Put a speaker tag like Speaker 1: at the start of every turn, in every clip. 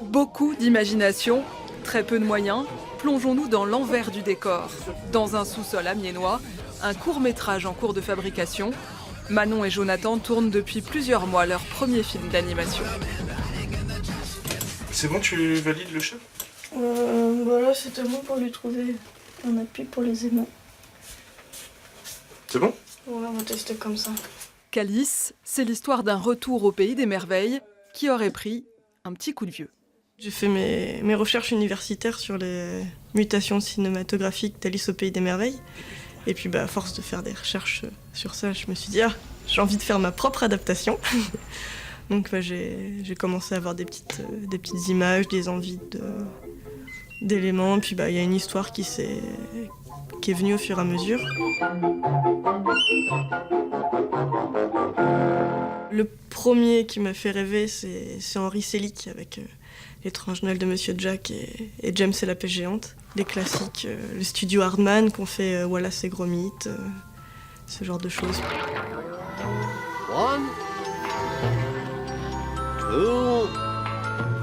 Speaker 1: Beaucoup d'imagination, très peu de moyens, plongeons-nous dans l'envers du décor. Dans un sous-sol amiénois, un court-métrage en cours de fabrication. Manon et Jonathan tournent depuis plusieurs mois leur premier film d'animation.
Speaker 2: C'est bon, tu valides le chef?
Speaker 3: Voilà, c'était bon pour lui trouver un appui pour les aimants.
Speaker 2: C'est bon?
Speaker 3: Ouais, on va tester comme ça.
Speaker 1: Calice, c'est l'histoire d'un retour au pays des merveilles qui aurait pris un petit coup de vieux.
Speaker 3: J'ai fait mes recherches universitaires sur les mutations cinématographiques d'Alice au pays des merveilles. Et puis à force de faire des recherches sur ça, je me suis dit, j'ai envie de faire ma propre adaptation. Donc j'ai commencé à avoir des petites images, des envies d'éléments. Puis il y a une histoire qui est venue au fur et à mesure. Le premier qui m'a fait rêver, c'est Henri Selick avec L'étrange Noël de Monsieur Jack et James et la pêche géante. Les classiques, le studio Hardman qu'on fait Wallace et Gromit, ce genre de choses.
Speaker 4: 1, 2,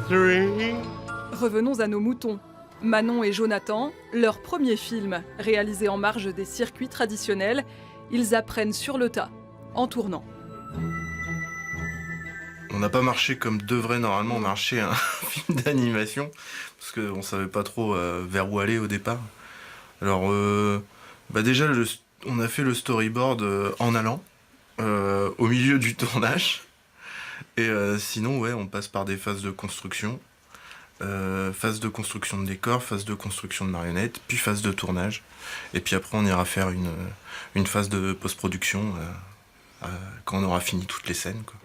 Speaker 4: 3.
Speaker 1: Revenons à nos moutons. Manon et Jonathan, leur premier film, réalisé en marge des circuits traditionnels, ils apprennent sur le tas, en tournant.
Speaker 2: On n'a pas marché comme devrait normalement marcher un film d'animation, parce qu'on savait pas trop vers où aller au départ. Alors, déjà, on a fait le storyboard en allant, au milieu du tournage. Et sinon, ouais, on passe par des phases de construction. Phase de construction de décor, phase de construction de marionnettes, puis phase de tournage. Et puis après, on ira faire une phase de post-production quand on aura fini toutes les scènes, quoi.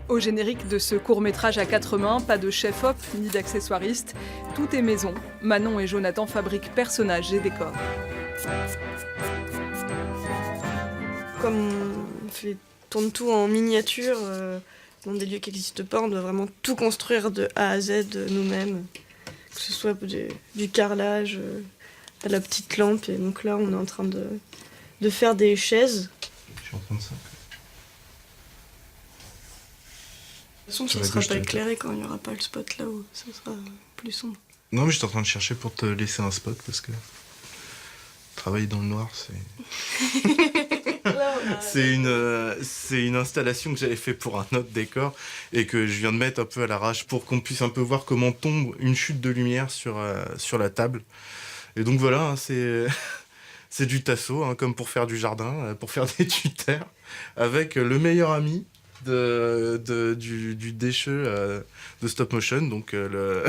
Speaker 1: Au générique de ce court-métrage à 4 mains, pas de chef-op ni d'accessoiriste, tout est maison. Manon et Jonathan fabriquent personnages et décors.
Speaker 3: Comme on tourne tout en miniature, dans des lieux qui n'existent pas, on doit vraiment tout construire de A à Z nous-mêmes. Que ce soit du carrelage, à la petite lampe. Et donc là, on est en train de faire des chaises.
Speaker 2: Je suis en train de ça.
Speaker 3: De toute façon, ça ne sera pas éclairé quand il n'y aura pas le spot là-haut. Ça sera plus sombre.
Speaker 2: Non, mais j'étais en train de chercher pour te laisser un spot, parce que travailler dans le noir, c'est une installation que j'avais fait pour un autre décor et que je viens de mettre un peu à l'arrache pour qu'on puisse un peu voir comment tombe une chute de lumière sur la table. Et donc voilà, hein, c'est du tasso, hein, comme pour faire du jardin, pour faire des tuteurs, avec le meilleur ami du décheux de stop motion, donc le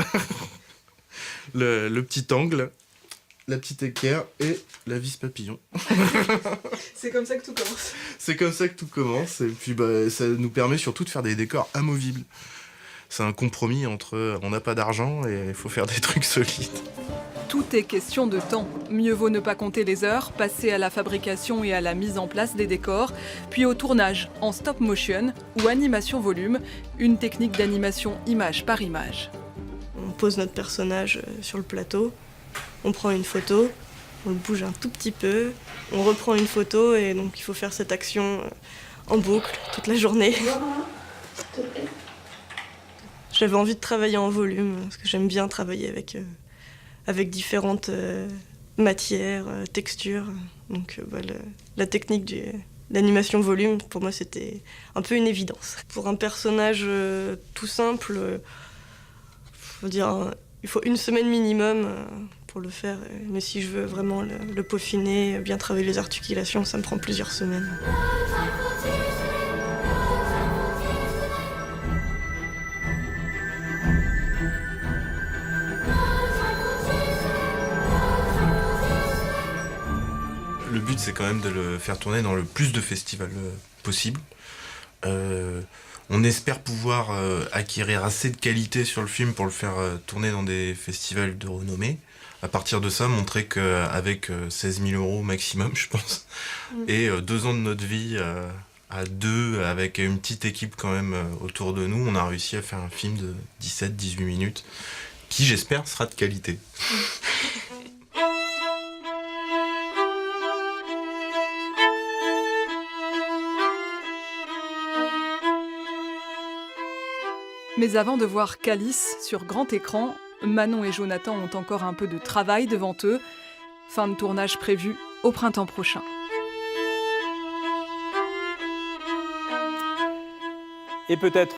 Speaker 2: petit angle, la petite équerre et la vis papillon.
Speaker 3: C'est comme ça que tout commence.
Speaker 2: C'est comme ça que tout commence, et puis ça nous permet surtout de faire des décors amovibles. C'est un compromis entre on n'a pas d'argent et il faut faire des trucs solides.
Speaker 1: Tout est question de temps. Mieux vaut ne pas compter les heures, passer à la fabrication et à la mise en place des décors, puis au tournage en stop motion ou animation volume, une technique d'animation image par image.
Speaker 3: On pose notre personnage sur le plateau, on prend une photo, on le bouge un tout petit peu, on reprend une photo et donc il faut faire cette action en boucle toute la journée. J'avais envie de travailler en volume parce que j'aime bien travailler avec différentes matières, textures. Donc la technique de l'animation volume, pour moi, c'était un peu une évidence. Pour un personnage tout simple, il faut 1 semaine minimum pour le faire. Mais si je veux vraiment le peaufiner, bien travailler les articulations, ça me prend plusieurs semaines.
Speaker 2: Le but, c'est quand même de le faire tourner dans le plus de festivals possible. On espère pouvoir acquérir assez de qualité sur le film pour le faire tourner dans des festivals de renommée. À partir de ça, montrer qu'avec 16 000 € maximum, je pense, et 2 ans de notre vie à deux, avec une petite équipe quand même autour de nous, on a réussi à faire un film de 17-18 minutes, qui j'espère sera de qualité.
Speaker 1: Mais avant de voir Calice sur grand écran, Manon et Jonathan ont encore un peu de travail devant eux. Fin de tournage prévue au printemps prochain.
Speaker 5: Et peut-être